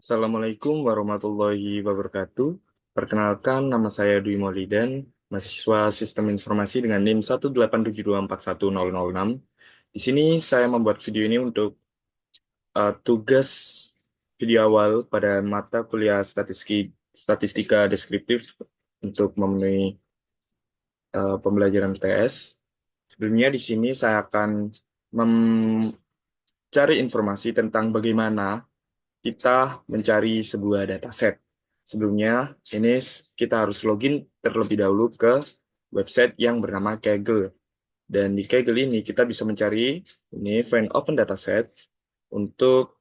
Assalamualaikum warahmatullahi wabarakatuh. Perkenalkan, nama saya Dwi Maulidan, mahasiswa Sistem Informasi dengan NIM 187241006. Di sini saya membuat video ini untuk tugas video awal pada mata kuliah statistika deskriptif untuk memenuhi pembelajaran TS. Sebelumnya di sini saya akan mencari informasi tentang bagaimana kita mencari sebuah dataset. Sebelumnya, kita harus login terlebih dahulu ke website yang bernama Kaggle. Dan di Kaggle ini kita bisa mencari find open dataset untuk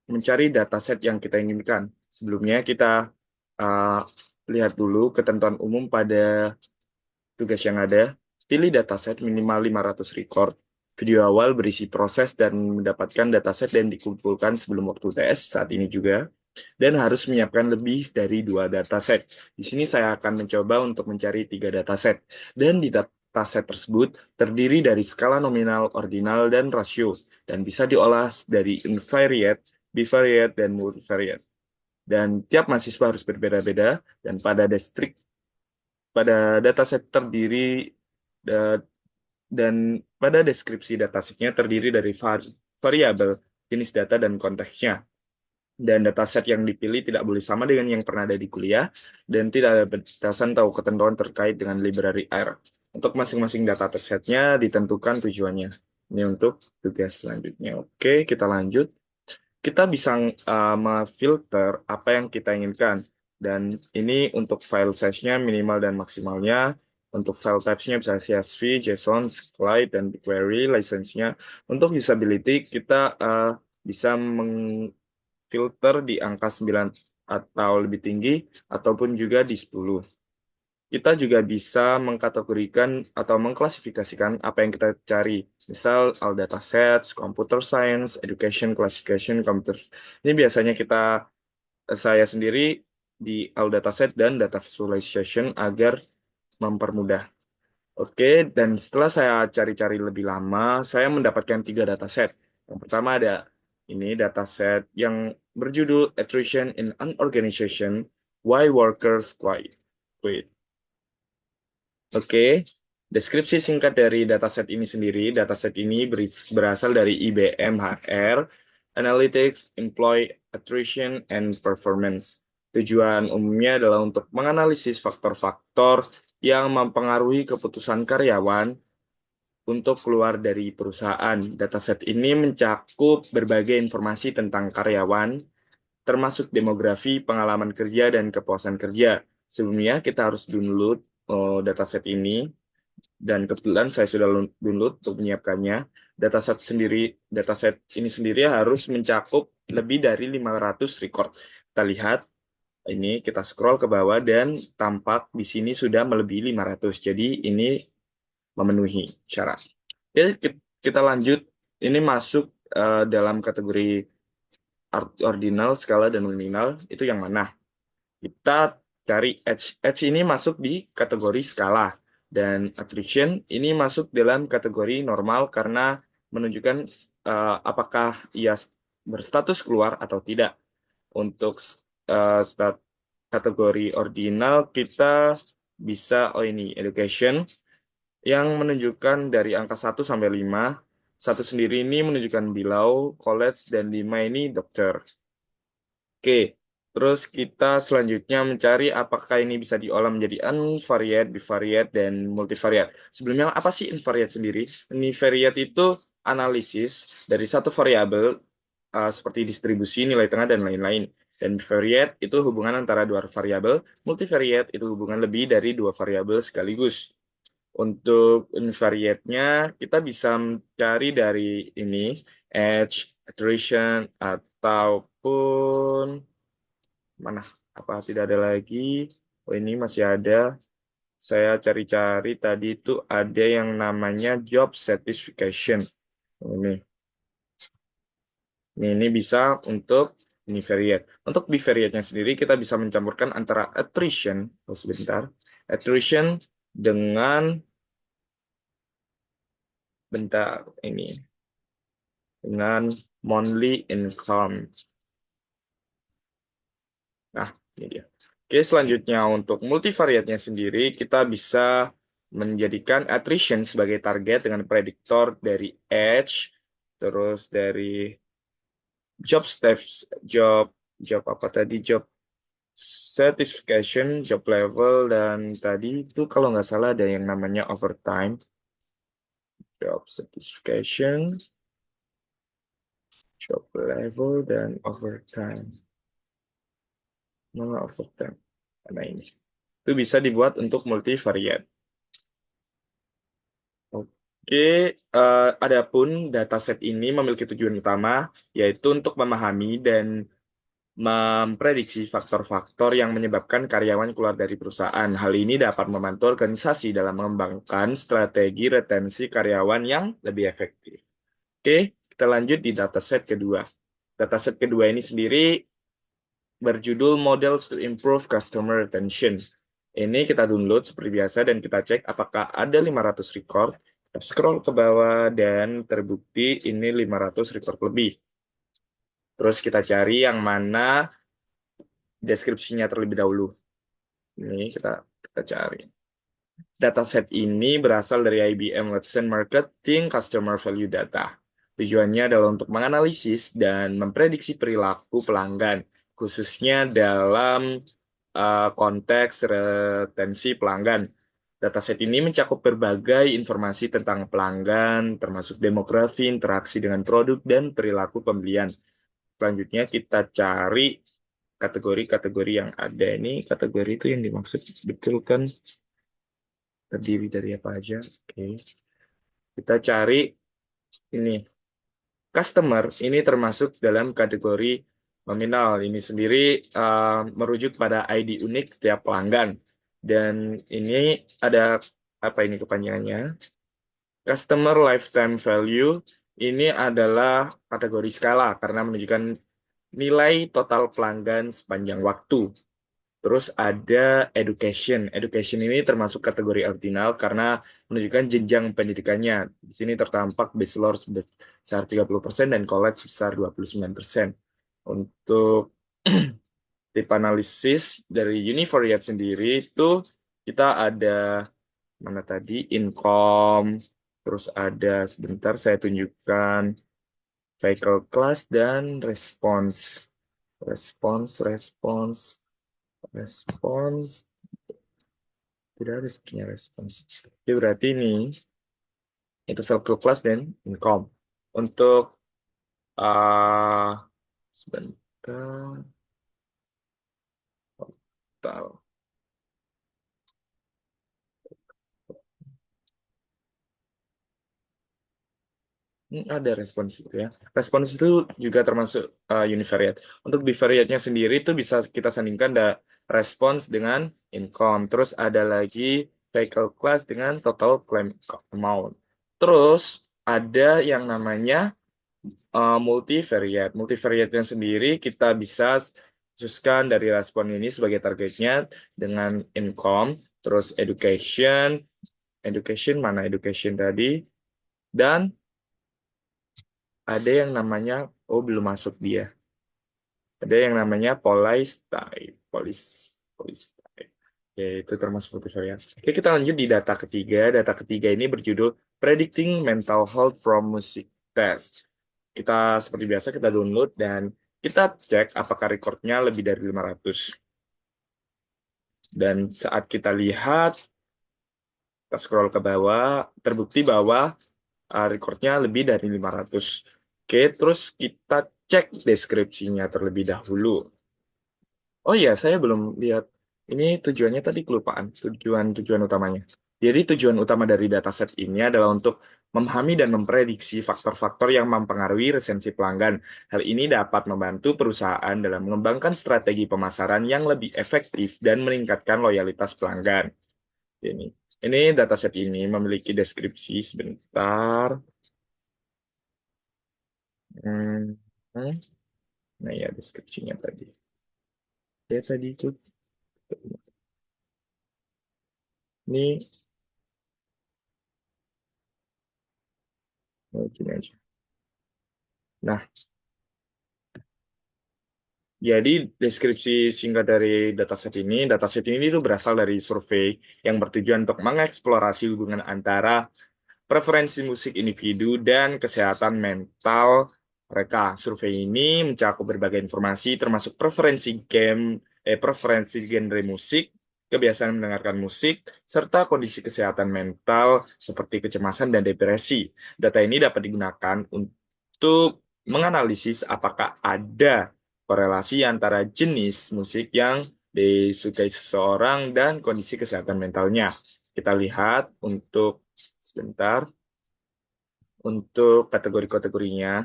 mencari dataset yang kita inginkan. Sebelumnya kita uh, lihat dulu ketentuan umum pada tugas yang ada. Pilih dataset minimal 500 record. Video awal berisi proses dan mendapatkan dataset dan dikumpulkan sebelum waktu tes saat ini juga. Dan harus menyiapkan lebih dari 2 dataset. Di sini saya akan mencoba untuk mencari 3 dataset. Dan di dataset tersebut terdiri dari skala nominal, ordinal, dan rasio. Dan bisa diolah dari univariate, bivariate, dan multivariate. Dan tiap mahasiswa harus berbeda-beda. Dan pada dataset terdiri da- dan pada deskripsi datasetnya terdiri dari variabel, jenis data, dan konteksnya. Dan dataset yang dipilih tidak boleh sama dengan yang pernah ada di kuliah, dan tidak ada batasan atau ketentuan terkait dengan library R. Untuk masing-masing datasetnya ditentukan tujuannya. Ini untuk tugas selanjutnya. Oke, kita lanjut. Kita bisa memfilter apa yang kita inginkan. Dan ini untuk file size-nya minimal dan maksimalnya. Untuk file types-nya bisa CSV, JSON, SQLite, dan BigQuery. License-nya. Untuk usability, kita bisa filter di angka 9 atau lebih tinggi, ataupun juga di 10. Kita juga bisa mengkategorikan atau mengklasifikasikan apa yang kita cari. Misal, all datasets, computer science, education, classification, computer. Ini biasanya saya sendiri di all dataset dan data visualization agar mempermudah. Oke, dan setelah saya cari-cari lebih lama, saya mendapatkan 3 dataset. Yang pertama ada ini dataset yang berjudul Attrition in an Organization, Why Workers Quit. Oke, deskripsi singkat dari dataset ini sendiri. Dataset ini berasal dari IBM HR, Analytics, Employee Attrition, and Performance. Tujuan umumnya adalah untuk menganalisis faktor-faktor yang mempengaruhi keputusan karyawan untuk keluar dari perusahaan. Dataset ini mencakup berbagai informasi tentang karyawan, termasuk demografi, pengalaman kerja, dan kepuasan kerja. Sebelumnya kita harus download dataset ini, dan kebetulan saya sudah download untuk menyiapkannya. Dataset ini sendiri harus mencakup lebih dari 500 record. Kita lihat, ini kita scroll ke bawah dan tampak di sini sudah melebihi 500. Jadi ini memenuhi syarat. Oke, kita lanjut. Ini masuk dalam kategori ordinal, skala, dan nominal. Itu yang mana? Kita cari edge. Edge ini masuk di kategori skala. Dan attrition ini masuk dalam kategori normal karena menunjukkan apakah ia berstatus keluar atau tidak. Untuk kategori ordinal kita bisa, ini education, yang menunjukkan dari angka 1 sampai 5. Satu sendiri ini menunjukkan below, college, dan 5 ini dokter. Oke, terus kita selanjutnya mencari apakah ini bisa diolah menjadi unvariate, bivariate, dan multivariate. Sebelumnya, apa sih unvariate sendiri? Univariate itu analisis dari satu variabel seperti distribusi, nilai tengah, dan lain-lain. Dan bivariate itu hubungan antara 2 variabel, multivariate itu hubungan lebih dari 2 variabel sekaligus. Untuk univariate-nya, kita bisa mencari dari ini, edge, attrition, ataupun mana? Apa tidak ada lagi? Oh, ini masih ada. Saya cari-cari tadi itu ada yang namanya job satisfaction. Ini, ini bisa untuk univariate. Untuk bivariate-nya sendiri kita bisa mencampurkan antara attrition, sebentar, attrition dengan bentar ini dengan monthly income. Nah, ini dia. Oke, selanjutnya untuk multivariatnya sendiri, kita bisa menjadikan attrition sebagai target dengan prediktor dari age, terus dari job steps, job apa tadi, job certification, job level, dan tadi itu kalau nggak salah ada yang namanya overtime, job certification, job level, dan overtime. Mana overtime? Nah ini. Itu bisa dibuat untuk multivariate. Oke, adapun dataset ini memiliki tujuan utama, yaitu untuk memahami dan memprediksi faktor-faktor yang menyebabkan karyawan keluar dari perusahaan. Hal ini dapat membantu organisasi dalam mengembangkan strategi retensi karyawan yang lebih efektif. Oke, kita lanjut di dataset kedua. Dataset kedua ini sendiri berjudul Models to Improve Customer Retention. Ini kita download seperti biasa dan kita cek apakah ada 500 record. Kita scroll ke bawah dan terbukti ini 500 record lebih. Terus kita cari yang mana deskripsinya terlebih dahulu. Ini kita cari. Dataset ini berasal dari IBM Watson Marketing Customer Value Data. Tujuannya adalah untuk menganalisis dan memprediksi perilaku pelanggan, khususnya dalam konteks retensi pelanggan. Dataset ini mencakup berbagai informasi tentang pelanggan, termasuk demografi, interaksi dengan produk, dan perilaku pembelian. Selanjutnya kita cari kategori-kategori yang ada ini. Kategori itu yang dimaksud betul kan? Terdiri dari apa aja? Oke. Kita cari ini. Customer ini termasuk dalam kategori nominal. Ini sendiri merujuk pada ID unik setiap pelanggan. Dan ini ada apa ini kepanjangannya? Customer Lifetime Value ini adalah kategori skala karena menunjukkan nilai total pelanggan sepanjang waktu. Terus ada education. Education ini termasuk kategori ordinal karena menunjukkan jenjang pendidikannya. Di sini tertampak bachelor sebesar 30% dan college sebesar 29%. Untuk tipe analisis dari univariate sendiri itu kita ada mana tadi income, terus ada sebentar saya tunjukkan vehicle class dan response. Response. Respons, tidak ada sebenarnya respons. Oke, berarti ini itu vehicle class dan income. Untuk sebentar, total. Ada respons itu ya. Respons itu juga termasuk univariate. Untuk bivariate-nya sendiri itu bisa kita sandingkan respons dengan income. Terus ada lagi vehicle class dengan total claim amount. Terus ada yang namanya multivariate. Multivariate-nya sendiri kita bisa khususkan dari respon ini sebagai targetnya dengan income, terus education, education mana education tadi, dan ada yang namanya, oh belum masuk dia, ada yang namanya police type, police type. Oke, itu termasuk multivariate. Oke, kita lanjut di data ketiga. Data ketiga ini berjudul Predicting Mental Health from Music Test. Kita seperti biasa kita download dan kita cek apakah recordnya lebih dari 500. Dan saat kita lihat, kita scroll ke bawah, terbukti bahwa recordnya lebih dari 500. Oke, terus kita cek deskripsinya terlebih dahulu. Oh iya, saya belum lihat. Ini tujuannya tadi kelupaan, tujuan utamanya. Jadi tujuan utama dari dataset ini adalah untuk memahami dan memprediksi faktor-faktor yang mempengaruhi resensi pelanggan. Hal ini dapat membantu perusahaan dalam mengembangkan strategi pemasaran yang lebih efektif dan meningkatkan loyalitas pelanggan. Ini, ini dataset ini memiliki deskripsi sebentar. Hmm, hmm. Nah ya deskripsinya tadi. Ya tadi itu. Ini gini aja. Nah, Jadi deskripsi singkat dari dataset ini itu berasal dari survei yang bertujuan untuk mengeksplorasi hubungan antara preferensi musik individu dan kesehatan mental mereka. Survei ini mencakup berbagai informasi termasuk preferensi genre musik, kebiasaan mendengarkan musik, serta kondisi kesehatan mental seperti kecemasan dan depresi. Data ini dapat digunakan untuk menganalisis apakah ada korelasi antara jenis musik yang disukai seseorang dan kondisi kesehatan mentalnya. Kita lihat sebentar, untuk kategori-kategorinya.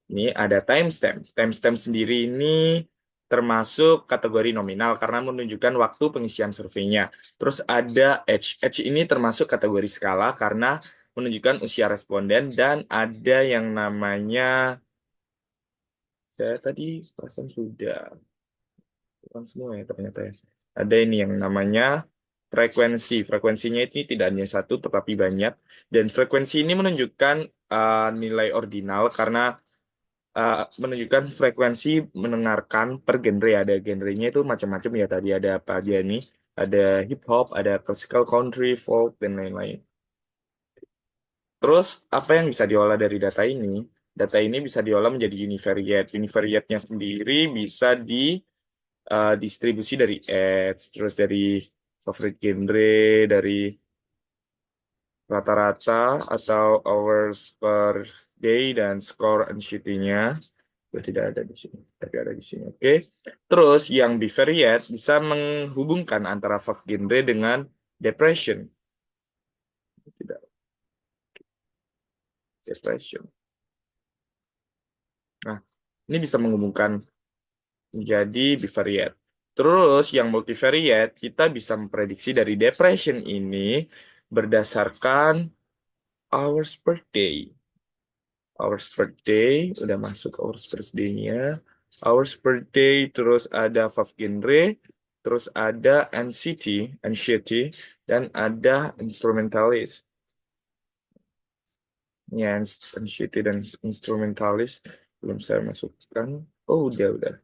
Ini ada timestamp. Timestamp sendiri ini termasuk kategori nominal karena menunjukkan waktu pengisian surveinya. Terus ada age. Age ini termasuk kategori skala karena menunjukkan usia responden dan ada yang namanya, saya tadi perasaan sudah bukan semua ya ternyata ya. Ada ini yang namanya frekuensi. Frekuensinya itu tidak hanya satu tetapi banyak. Dan frekuensi ini menunjukkan nilai ordinal karena menunjukkan frekuensi mendengarkan per genre. Ada genrenya itu macam-macam ya, tadi ada apa aja nih? Ada hip hop, ada classical country, folk, dan lain-lain. Terus apa yang bisa diolah dari data ini? Data ini bisa diolah menjadi univariate. Univariate-nya sendiri bisa distribusi dari ads, terus dari favorite genre, dari rata-rata atau hours per day, dan score anxiety-nya. Itu tidak ada di sini, tapi ada di sini. Oke. Terus yang bivariate bisa menghubungkan antara five genre dengan depression. Tidak, depression. Nah, ini bisa menghubungkan menjadi bivariate. Terus yang multivariate, kita bisa memprediksi dari depression ini berdasarkan hours per day. Hours per day, udah masuk hours per day-nya. Hours per day, terus ada five genre, terus ada anxiety, dan ada instrumentalist. Ya, anxiety dan instrumentalist belum saya masukkan. Oh, udah.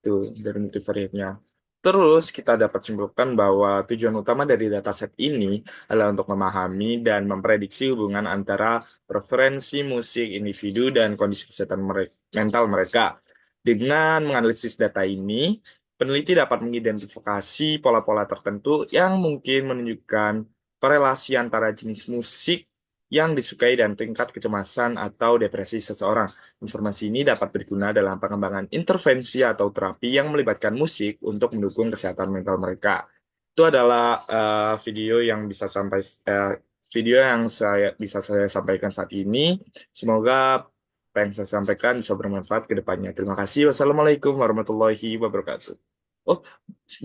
Tuh, dari multivariate-nya. Terus kita dapat simpulkan bahwa tujuan utama dari dataset ini adalah untuk memahami dan memprediksi hubungan antara preferensi musik individu dan kondisi kesehatan mental mereka. Dengan menganalisis data ini, peneliti dapat mengidentifikasi pola-pola tertentu yang mungkin menunjukkan korelasi antara jenis musik yang disukai dan tingkat kecemasan atau depresi seseorang. Informasi ini dapat berguna dalam pengembangan intervensi atau terapi yang melibatkan musik untuk mendukung kesehatan mental mereka. Itu adalah video yang saya sampaikan saat ini. Semoga apa yang saya sampaikan bisa bermanfaat ke depannya. Terima kasih. Wassalamualaikum warahmatullahi wabarakatuh. Oh,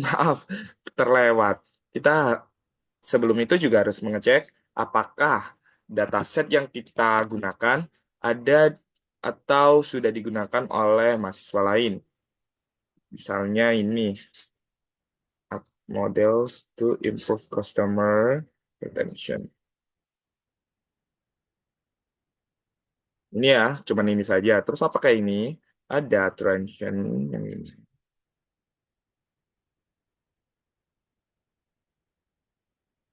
maaf, terlewat. Kita sebelum itu juga harus mengecek apakah dataset yang kita gunakan ada atau sudah digunakan oleh mahasiswa lain. Misalnya ini, models to improve customer retention. Ini ya, cuman ini saja. Terus apakah ini ada attention yang ini?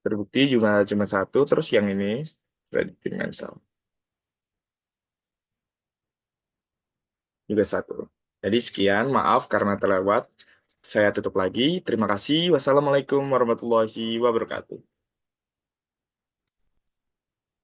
Terbukti juga cuma satu, terus yang ini predicting mental juga satu. Jadi sekian, maaf karena terlewat. Saya tutup lagi. Terima kasih. Wassalamualaikum warahmatullahi wabarakatuh.